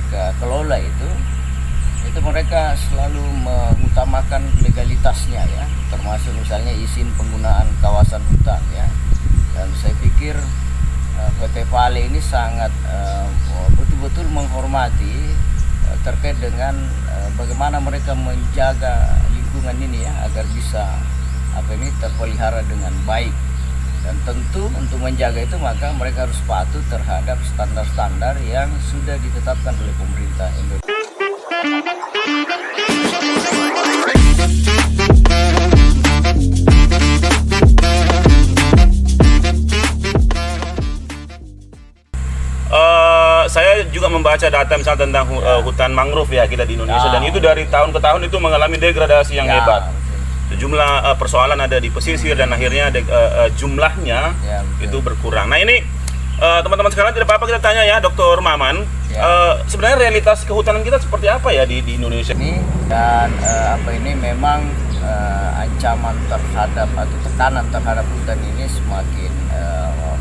mereka kelola itu mereka selalu mengutamakan legalitasnya ya, termasuk misalnya izin penggunaan kawasan hutan ya. Dan saya pikir PT Vale ini sangat betul-betul menghormati terkait dengan bagaimana mereka menjaga lingkungan ini ya, agar bisa terpelihara dengan baik. Dan tentu untuk menjaga itu maka mereka harus patuh terhadap standar-standar yang sudah ditetapkan oleh pemerintah Indonesia. Saya juga membaca data misalnya tentang hutan mangrove ya kita di Indonesia, dan itu dari tahun ke tahun itu mengalami degradasi yang hebat. Jumlah persoalan ada di pesisir dan akhirnya jumlahnya itu berkurang. Nah ini teman-teman sekalian, tidak apa-apa kita tanya ya Dr. Maman, sebenarnya realitas kehutanan kita seperti apa ya di Indonesia ini, dan ini memang ancaman terhadap atau tekanan terhadap hutan ini semakin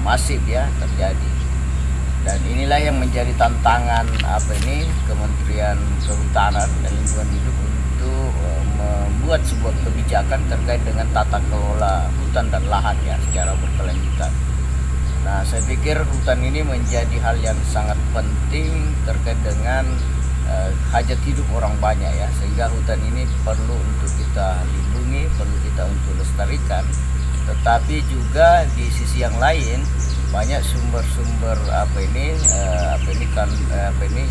masif ya terjadi. Dan inilah yang menjadi tantangan Kementerian Kehutanan dan Lingkungan Hidup untuk membuat sebuah kebijakan terkait dengan tata kelola hutan dan lahan ya secara berkelanjutan. Nah, saya pikir hutan ini menjadi hal yang sangat penting terkait dengan hajat hidup orang banyak ya, sehingga hutan ini perlu untuk kita lindungi, perlu kita untuk lestarikan. Tetapi juga di sisi yang lain banyak sumber-sumber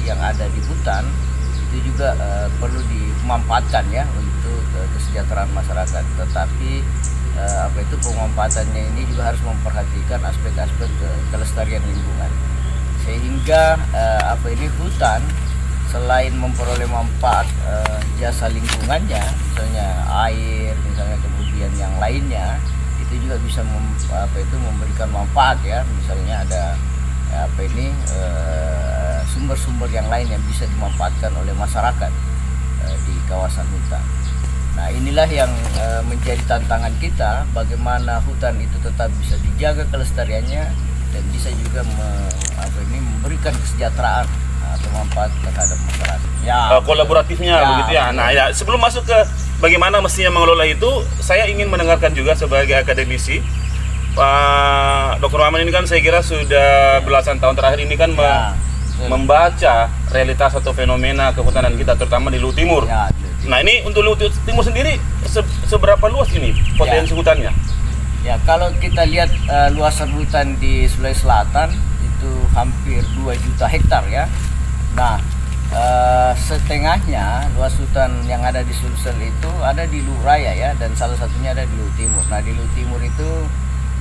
yang ada di hutan itu juga perlu dimanfaatkan ya untuk kesejahteraan masyarakat. Tetapi pemanfaatannya ini juga harus memperhatikan aspek-aspek kelestarian lingkungan, sehingga hutan selain memperoleh manfaat jasa lingkungannya, misalnya air, misalnya kemudian yang lainnya, itu juga bisa memberikan manfaat ya, misalnya ada sumber-sumber yang lain yang bisa dimanfaatkan oleh masyarakat di kawasan hutan. Nah, inilah yang menjadi tantangan kita, bagaimana hutan itu tetap bisa dijaga kelestariannya dan bisa juga memberikan kesejahteraan atau manfaat terhadap masyarakat. Ya, kolaboratifnya begitu ya. Nah, ya sebelum masuk ke bagaimana mestinya mengelola itu, saya ingin mendengarkan juga sebagai akademisi, Pak Dr. Maman ini kan saya kira sudah belasan tahun terakhir ini kan membaca realitas atau fenomena kehutanan kita, terutama di Luhut Timur. Nah ini untuk Luhut Timur sendiri seberapa luas ini potensi hutannya? Ya, kalau kita lihat luasan hutan di Sulawesi Selatan itu hampir 2 juta hektar ya. Nah, setengahnya luas hutan yang ada di Sulsel itu ada di Luhut Raya ya, dan salah satunya ada di Luhut Timur. Nah, di Luhut Timur itu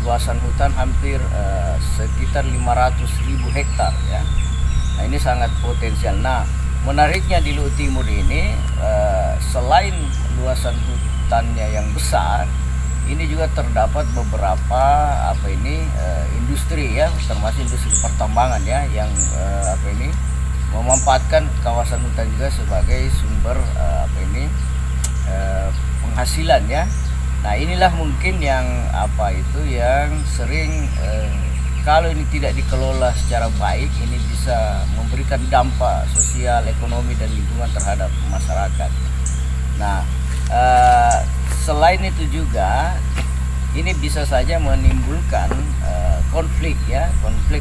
luasan hutan hampir sekitar 500.000 hektar ya. Nah, ini sangat potensial. Nah, menariknya di Luhut Timur ini selain luasan hutannya yang besar, ini juga terdapat beberapa industri ya, termasuk industri pertambangan ya, yang memanfaatkan kawasan hutan juga sebagai sumber penghasilan ya. Nah, inilah mungkin yang yang sering kalau ini tidak dikelola secara baik, ini bisa memberikan dampak sosial, ekonomi dan lingkungan terhadap masyarakat. Nah, selain itu juga ini bisa saja menimbulkan konflik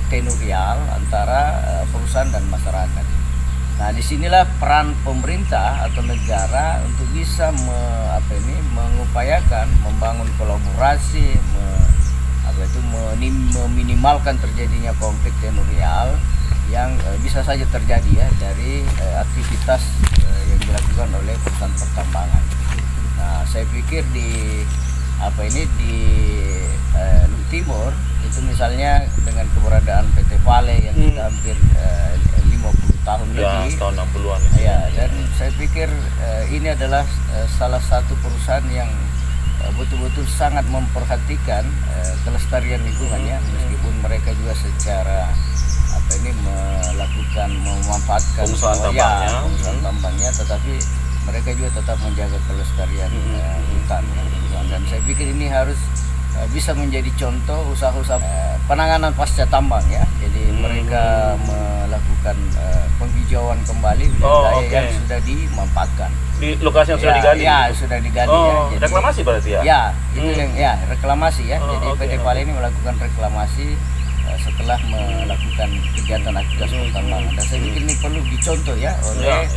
tenurial antara perusahaan dan masyarakat. Nah, disinilah peran pemerintah atau negara untuk bisa mengupayakan membangun kolaborasi, meminimalkan terjadinya konflik tenurial yang bisa saja terjadi ya dari aktivitas yang dilakukan oleh perusahaan pertambangan. Nah, saya pikir di Luhut Timur itu misalnya dengan keberadaan PT Vale yang sudah hampir 50 tahun lebih, tahun 60-an ya, dan saya pikir ini adalah salah satu perusahaan yang betul-betul sangat memperhatikan kelestarian lingkungannya, meskipun mereka juga secara memanfaatkan pengusahaan tambangnya, tetapi mereka juga tetap menjaga kelestarian hutan dan saya pikir ini harus bisa menjadi contoh usaha-usaha penanganan pasca tambang ya. Jadi mereka melakukan penghijauan kembali wilayah yang sudah dimanfaatkan. Di lokasi yang sudah digali? Ya, sudah digali ya. Jadi, reklamasi berarti ya? Ya, itu yang reklamasi ya. Jadi oke, PT Pale ini melakukan reklamasi setelah melakukan kegiatan aktivitas pertambangan. Dan saya pikir ini perlu dicontoh ya oleh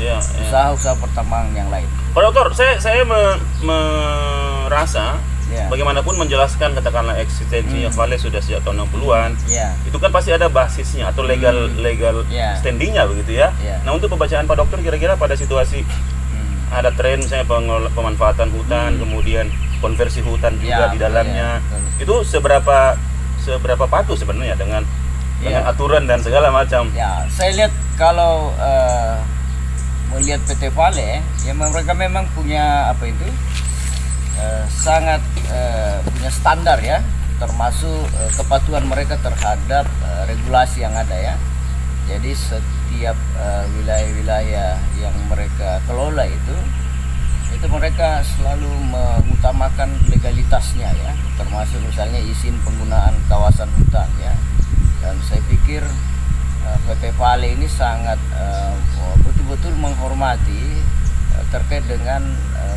usaha-usaha pertambangan yang lain. Pak Dokter, saya merasa bagaimanapun menjelaskan katakanlah eksistensinya Vale sudah sejak tahun 60-an. Itu kan pasti ada basisnya atau legal standingnya begitu ya. Nah, untuk pembacaan Pak Dokter kira-kira pada situasi ada tren misalnya pemanfaatan hutan, kemudian konversi hutan juga di dalamnya. Itu seberapa patuh sebenarnya dengan aturan dan segala macam. Ya, saya lihat kalau melihat PT Vale ya mereka memang punya sangat punya standar ya, termasuk kepatuhan mereka terhadap regulasi yang ada ya. Jadi setiap wilayah-wilayah yang mereka kelola itu mereka selalu mengutamakan legalitasnya ya, termasuk misalnya izin penggunaan kawasan hutan ya. Dan saya pikir PT Vale ini sangat betul-betul menghormati terkait dengan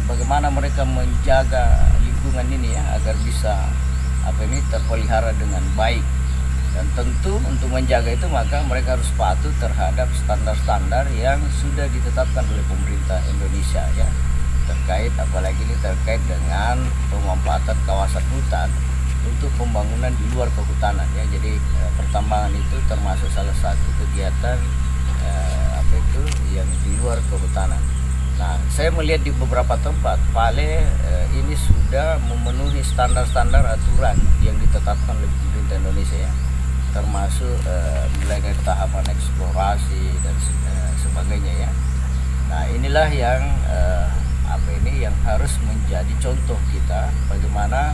bagaimana mereka menjaga lingkungan ini ya agar bisa terpelihara dengan baik. Dan tentu untuk menjaga itu maka mereka harus patuh terhadap standar-standar yang sudah ditetapkan oleh pemerintah Indonesia ya, apalagi ini terkait dengan pemanfaatan kawasan hutan untuk pembangunan di luar kehutanan ya. Jadi pertambangan itu termasuk salah satu kegiatan yang di luar kehutanan. Nah, saya melihat di beberapa tempat Vale ini sudah memenuhi standar-standar aturan yang ditetapkan oleh pemerintah Indonesia ya, termasuk mulai dari tahapan eksplorasi dan sebagainya ya. Nah, inilah yang yang harus menjadi contoh kita bagaimana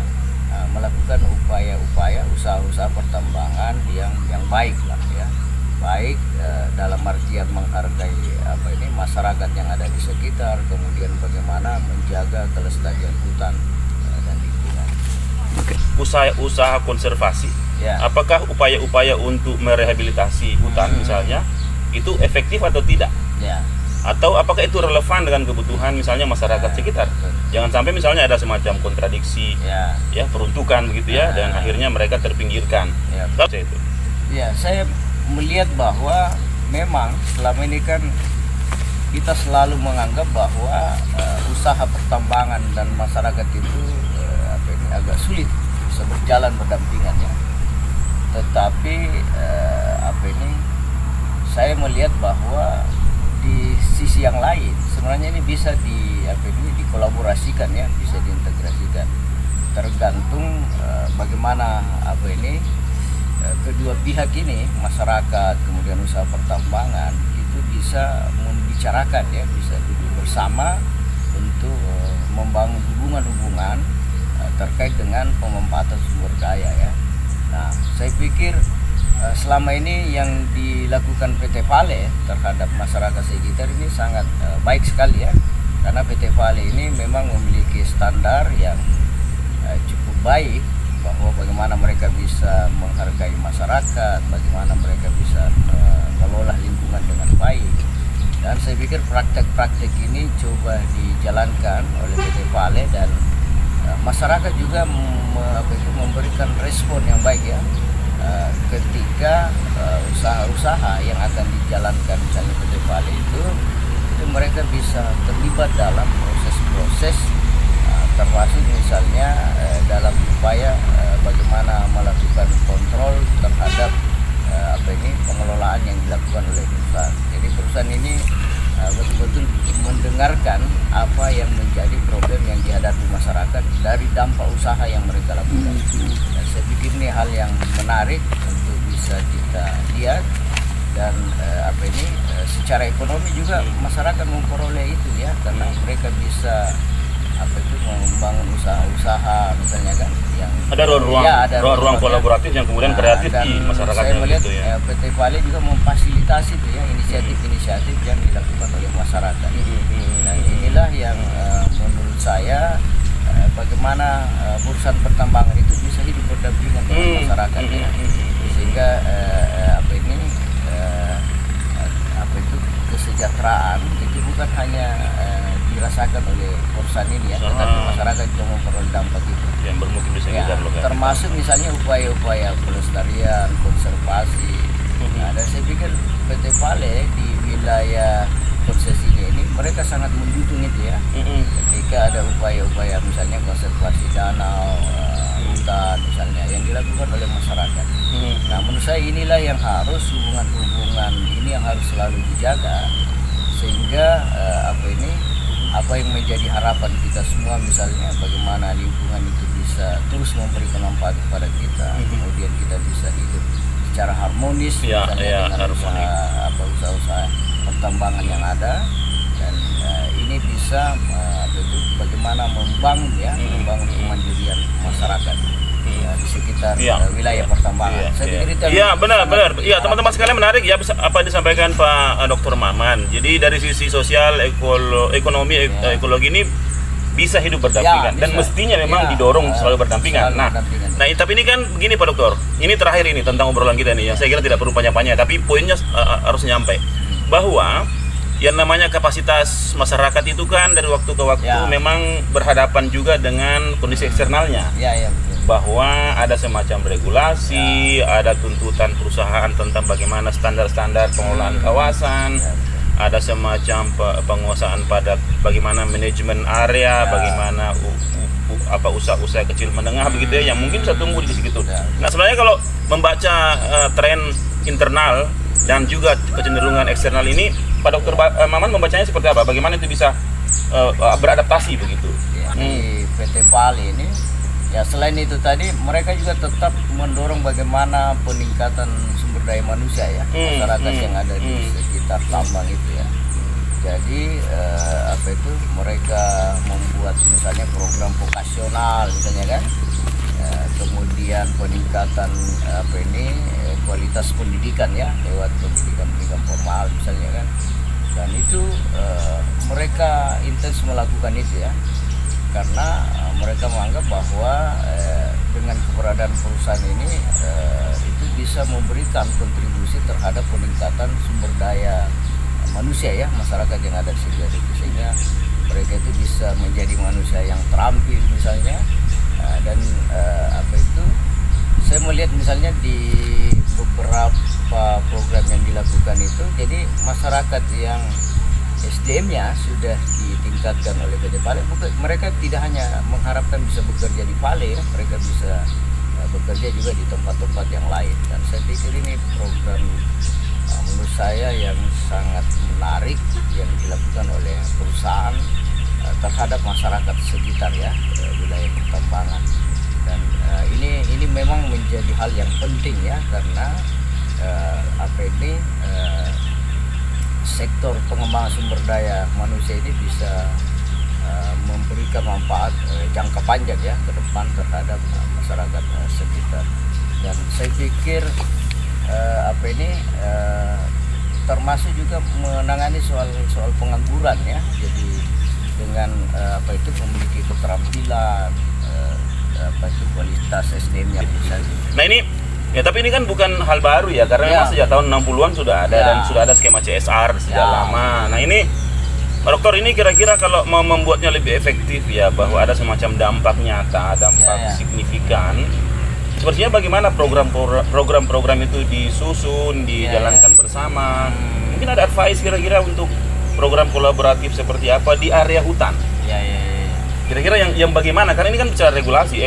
melakukan upaya-upaya usaha-usaha pertambangan yang baik lah ya, baik dalam artian menghargai masyarakat yang ada di sekitar, kemudian bagaimana menjaga kelestarian hutan dan lingkungan. Usaha konservasi, apakah upaya-upaya untuk merehabilitasi hutan misalnya itu efektif atau tidak? Atau apakah itu relevan dengan kebutuhan misalnya masyarakat sekitar? Jangan sampai misalnya ada semacam kontradiksi ya peruntukan begitu ya, dan akhirnya mereka terpinggirkan. Saya melihat bahwa memang selama ini kan kita selalu menganggap bahwa usaha pertambangan dan masyarakat itu agak sulit bisa berjalan berdampingan ya. Tetapi saya melihat bahwa di sisi yang lain sebenarnya ini bisa dikolaborasikan ya, bisa diintegrasikan, tergantung bagaimana kedua pihak ini, masyarakat kemudian usaha pertambangan itu bisa membicarakan ya, bisa duduk bersama untuk membangun hubungan-hubungan terkait dengan pemanfaatan sumber daya ya. Nah, saya pikir selama ini yang dilakukan PT Vale terhadap masyarakat sekitar ini sangat baik sekali ya, karena PT Vale ini memang memiliki standar yang cukup baik bahwa bagaimana mereka bisa menghargai masyarakat, bagaimana mereka bisa mengelola lingkungan dengan baik. Dan saya pikir praktek-praktek ini coba dijalankan oleh PT Vale dan masyarakat juga memberikan respon yang baik ya. Ketika usaha-usaha yang akan dijalankan misalnya PT Vale itu mereka bisa terlibat dalam proses-proses termasuk misalnya dalam upaya bagaimana melakukan kontrol terhadap pengelolaan yang dilakukan oleh perusahaan. Jadi perusahaan ini betul-betul mendengarkan apa yang menjadi problem yang dihadapi masyarakat dari dampak usaha yang mereka lakukan. Dan saya pikir ini hal yang menarik untuk bisa kita lihat, dan secara ekonomi juga masyarakat memperoleh itu ya, karena mereka bisa membangun usaha-usaha misalnya kan yang ada ruang kolaboratif yang kemudian kreatif di masyarakat. Saya melihat PT Vale juga memfasilitasi itu ya inisiatif-inisiatif yang dilakukan oleh masyarakat. Dan inilah yang menurut saya bagaimana perusahaan pertambangan itu bisa hidup berdampingan dengan masyarakat ya. Sehingga kesejahteraan itu bukan hanya dirasakan oleh perusahaan ini ya, tetapi masyarakat juga memperoleh dampak itu. Yang bermukim di Ya, sekitar lokasi. termasuk misalnya upaya-upaya pelestarian, konservasi. Nah, dan saya pikir PT Pale di wilayah konsesinya ini mereka sangat mendukung itu ya. Ketika ada upaya-upaya misalnya konservasi danau, hutan misalnya yang dilakukan oleh masyarakat. Nah, menurut saya inilah yang harus hubungan-hubungan ini yang harus selalu dijaga sehingga apa yang menjadi harapan kita semua misalnya bagaimana lingkungan itu bisa terus memberikan manfaat kepada kita, kemudian kita bisa hidup secara harmonis misalnya dengan usaha-usaha pertambangan yang ada, dan ini bisa bagaimana membangun kemandirian masyarakat di sekitar wilayah pertambangan. Saya pikir itu benar. Iya, teman-teman sekalian, menarik ya apa yang disampaikan Pak Dr. Maman. Jadi dari sisi sosial, ekonomi, ekologi ini bisa hidup berdampingan dan mestinya memang didorong selalu berdampingan. Nah, tapi ini kan begini Pak Dokter. Ini terakhir ini tentang obrolan kita nih yang saya kira tidak perlu panjang-panjang, tapi poinnya harus nyampe bahwa yang namanya kapasitas masyarakat itu kan dari waktu ke waktu memang berhadapan juga dengan kondisi eksternalnya. Betul. Bahwa ada semacam regulasi, ada tuntutan perusahaan tentang bagaimana standar-standar pengelolaan kawasan, ada semacam penguasaan pada bagaimana manajemen area, bagaimana usaha-usaha kecil menengah begitu ya, yang mungkin bisa tumbuh di situ. Nah, sebenarnya kalau membaca tren internal dan juga kecenderungan eksternal ini, Pak Dr. Maman membacanya seperti apa? Bagaimana itu bisa beradaptasi begitu? Di PT Pale ini ya, selain itu tadi mereka juga tetap mendorong bagaimana peningkatan sumber daya manusia ya, masyarakat yang ada di sekitar tambang itu ya. Jadi mereka membuat misalnya program vokasional misalnya kan, kemudian peningkatan kualitas pendidikan ya lewat pendidikan formal misalnya kan, dan itu mereka intens melakukan itu ya. Karena mereka menganggap bahwa dengan keberadaan perusahaan ini itu bisa memberikan kontribusi terhadap peningkatan sumber daya manusia ya, masyarakat yang ada di sekitar itu, sehingga mereka itu bisa menjadi manusia yang terampil misalnya. Dan saya melihat misalnya di beberapa program yang dilakukan itu, jadi masyarakat yang SDM-nya sudah ditingkatkan oleh PT Pale. Mereka tidak hanya mengharapkan bisa bekerja di Pale ya, mereka bisa bekerja juga di tempat-tempat yang lain. Dan saya pikir ini program menurut saya yang sangat menarik yang dilakukan oleh perusahaan terhadap masyarakat sekitar ya, wilayah pertambangan. Dan ini memang menjadi hal yang penting ya, karena sektor pengembangan sumber daya manusia ini bisa memberikan manfaat jangka panjang ya ke depan terhadap masyarakat sekitar. Dan saya pikir termasuk juga menangani soal pengangguran ya. Jadi dengan memiliki keterampilan, kualitas SDM yang bisa. Nah ini ya, tapi ini kan bukan hal baru ya, karena memang sejak tahun 60-an sudah ada dan sudah ada skema CSR sejak lama. Nah ini Pak Dokter, ini kira-kira kalau mau membuatnya lebih efektif ya, bahwa ada semacam dampak nyata, dampak signifikan, sepertinya bagaimana program-program itu disusun, dijalankan bersama. Mungkin ada advice kira-kira untuk program kolaboratif seperti apa di area hutan. Kira-kira yang bagaimana? Karena ini kan bicara regulasi.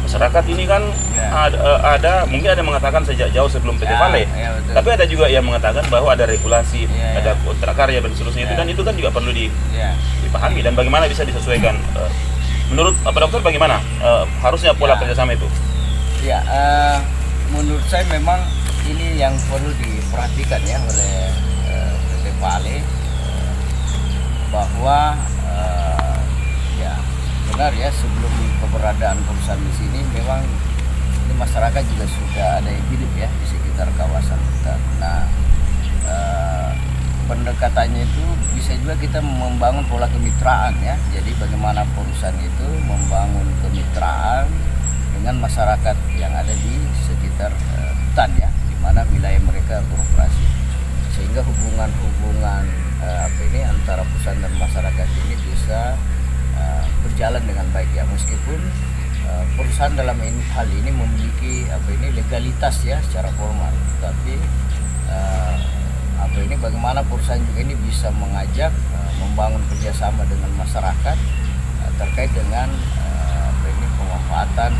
Masyarakat ini kan ada mungkin ada yang mengatakan sejak jauh sebelum PT Pale, tapi ada juga yang mengatakan bahwa ada regulasi, ada kontrak karya dan seterusnya. Itu kan juga perlu dipahami, dan bagaimana bisa disesuaikan. Menurut Pak Dokter bagaimana harusnya pola kerjasama itu? Ya, menurut saya memang ini yang perlu diperhatikan ya oleh PT Pale, bahwa benar ya, sebelum keberadaan perusahaan di sini memang ini masyarakat juga sudah ada yang hidup ya di sekitar kawasan hutan. Nah, pendekatannya itu bisa juga kita membangun pola kemitraan ya. Jadi bagaimana perusahaan itu membangun kemitraan dengan masyarakat yang ada di sekitar hutan ya, di mana wilayah mereka beroperasi, sehingga hubungan-hubungan antara perusahaan dan masyarakat ini bisa berjalan dengan baik ya, meskipun perusahaan dalam hal ini memiliki legalitas ya secara formal, tapi bagaimana perusahaan juga ini bisa mengajak membangun kerjasama dengan masyarakat terkait dengan pemanfaatan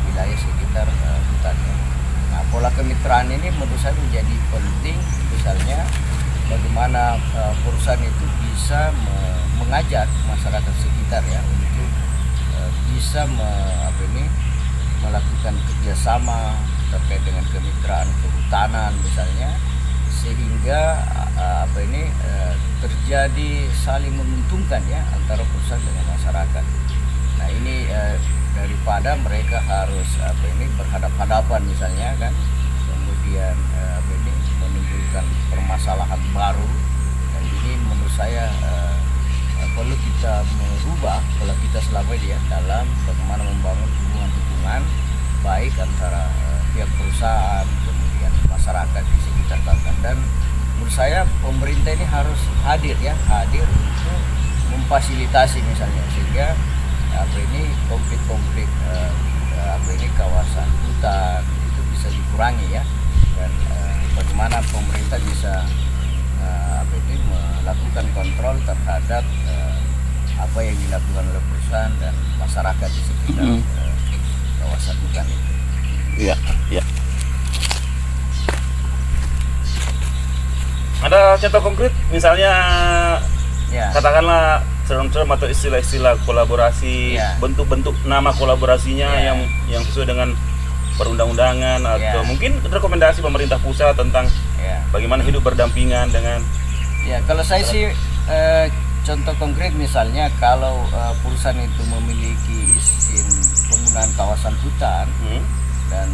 wilayah sekitar hutannya. Nah, pola kemitraan ini menurut saya menjadi penting, misalnya bagaimana perusahaan itu bisa mengajak masyarakat sekitar ya untuk bisa melakukan kerjasama terkait dengan kemitraan kehutanan misalnya, sehingga terjadi saling menguntungkan ya antara perusahaan dengan masyarakat. Nah ini daripada mereka harus berhadap-hadapan misalnya kan, kemudian menimbulkan permasalahan baru, dan ini menurut saya perlu kita merubah pola kita selama ini ya dalam bagaimana membangun hubungan baik antara pihak perusahaan kemudian masyarakat di sekitar Banten. Dan menurut saya pemerintah ini harus hadir untuk memfasilitasi misalnya, sehingga konflik-konflik kawasan hutan itu bisa dikurangi ya, dan bagaimana pemerintah bisa melakukan kontrol terhadap apa yang dilakukan oleh perusahaan dan masyarakat di sekitar kawasan hutan itu. Iya, iya. Ada contoh konkret, misalnya Ya. katakanlah term-term atau istilah-istilah kolaborasi, Ya. bentuk-bentuk nama kolaborasinya Ya. yang sesuai dengan perundang-undangan atau Ya. mungkin rekomendasi pemerintah pusat tentang Ya. bagaimana hidup berdampingan dengan. Ya, kalau saya sih contoh konkret misalnya kalau perusahaan itu memiliki izin penggunaan kawasan hutan dan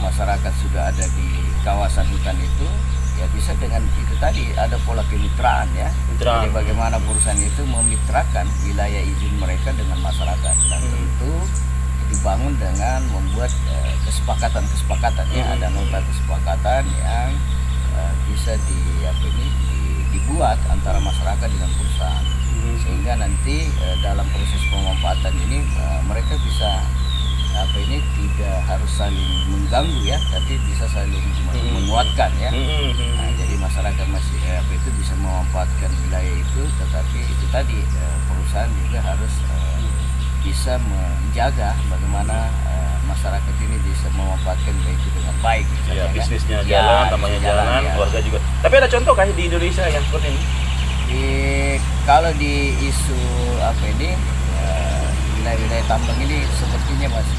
masyarakat sudah ada di kawasan hutan itu, ya bisa dengan itu tadi ada pola kemitraan ya. Mitra. Jadi bagaimana perusahaan itu memitrakan wilayah izin mereka dengan masyarakat, dan tentu dibangun dengan membuat kesepakatan ya, ada nota kesepakatan yang bisa dibuat antara masyarakat dengan perusahaan, sehingga nanti dalam proses pemanfaatan ini mereka bisa tidak harus saling mengganggu ya, tapi bisa saling menguatkan ya. Nah, jadi masyarakat masih itu bisa memanfaatkan wilayah itu, tetapi itu tadi perusahaan juga harus bisa menjaga bagaimana masyarakat ini bisa memanfaatkan wilayah itu dengan baik. Ya, bisnisnya ya, jalan, tambahnya jalan, ya. warga juga. Tapi ada contoh kayak di Indonesia yang seperti ini? Kalau di isu wilayah-wilayah tambang ini sepertinya masih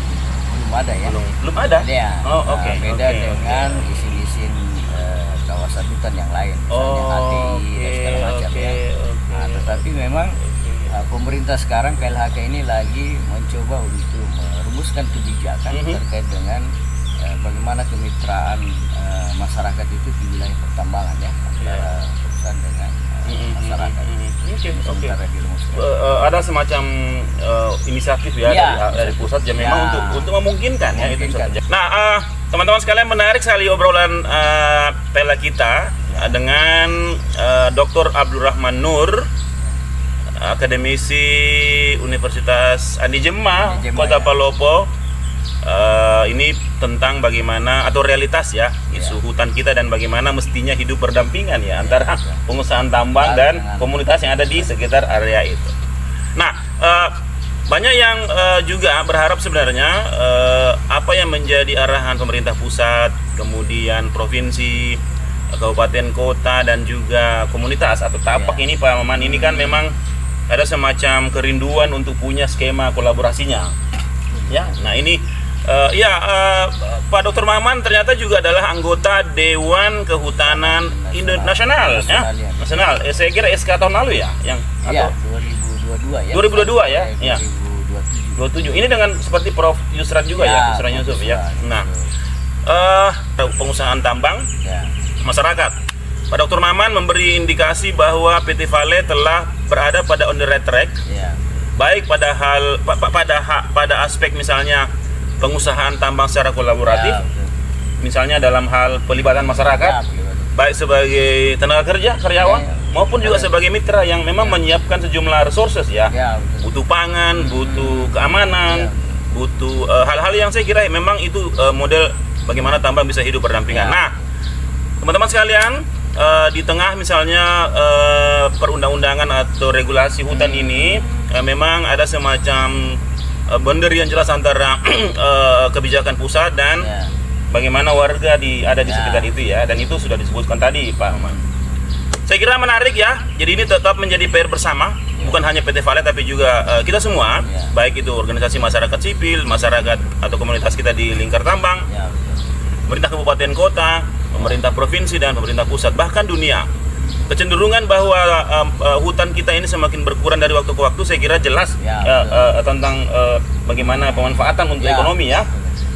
belum ada ya. Belum ada? Ya. Oh, oke. Beda dengan izin-izin kawasan hutan yang lain, misalnya HTI dan segala macam ya. Nah, tetapi memang pemerintah sekarang KLHK ini lagi mencoba untuk merumuskan kebijakan terkait dengan bagaimana kemitraan masyarakat itu di wilayah pertambangan ya, antara perusahaan dengan masyarakat. Sementara dirumuskan. Ada semacam inisiatif ya, dari pusat yang memang untuk memungkinkan ya itu. Nah, teman-teman sekalian, menarik sekali obrolan Pela kita dengan Dr. Abdurrahman Nur, akademisi Universitas Andi Jemah, Kota Palopo. Ini tentang bagaimana atau realitas ya isu hutan kita dan bagaimana mestinya hidup berdampingan ya antara pengusahaan tambang dan komunitas yang ada di sekitar area itu. Nah, banyak yang juga berharap sebenarnya apa yang menjadi arahan pemerintah pusat, kemudian provinsi, kabupaten, kota, dan juga komunitas atau tapak ini Pak Maman, ini kan memang ada semacam kerinduan untuk punya skema kolaborasinya. Ya, nah ini Pak Dr. Maman ternyata juga adalah anggota Dewan Kehutanan Nasional ya. Nasional. Saya kira SK tahun lalu ya, yang atau 2022 ya. Ya. 2027. Ini dengan seperti Prof Yusran juga ya, Yusran Yusuf ya. Nah, pengusahaan tambang, masyarakat. Pak Dr. Maman memberi indikasi bahwa PT Vale telah berada pada on the right track. Baik pada aspek misalnya pengusahaan tambang secara kolaboratif, misalnya dalam hal pelibatan masyarakat, baik sebagai tenaga kerja, karyawan, maupun juga sebagai mitra yang memang menyiapkan sejumlah resources ya. Ya, betul. Butuh pangan, butuh keamanan, butuh hal-hal yang saya kira memang itu model bagaimana tambang bisa hidup berdampingan. Ya. Nah, teman-teman sekalian, di tengah misalnya perundang-undangan atau regulasi hutan ini memang ada semacam boundary yang jelas antara kebijakan pusat dan Ya. bagaimana warga ada di Ya. sekitar itu ya, dan itu sudah disebutkan tadi Pak Ahmad. Saya kira menarik ya. Jadi ini tetap menjadi PR bersama, bukan hanya PT Vale tapi juga kita semua, Ya. baik itu organisasi masyarakat sipil, masyarakat atau komunitas kita di lingkar tambang, Ya, betul. pemerintah kabupaten kota, pemerintah provinsi dan pemerintah pusat, bahkan dunia. Kecenderungan bahwa hutan kita ini semakin berkurang dari waktu ke waktu, saya kira jelas Ya, tentang bagaimana pemanfaatan untuk Ya. ekonomi ya.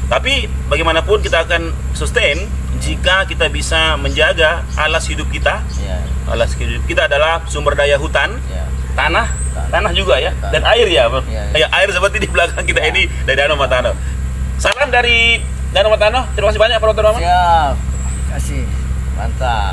Tapi bagaimanapun kita akan sustain jika kita bisa menjaga alas hidup kita. Ya. Alas hidup kita adalah sumber daya hutan, Ya. tanah juga ya, dan air ya. Ya. Ya, air seperti di belakang kita Ya. ini dari Danau Matano. Salam dari Danau Matano. Terima kasih banyak Pak Dr. Rahman. Siap. Kasih. Mantap.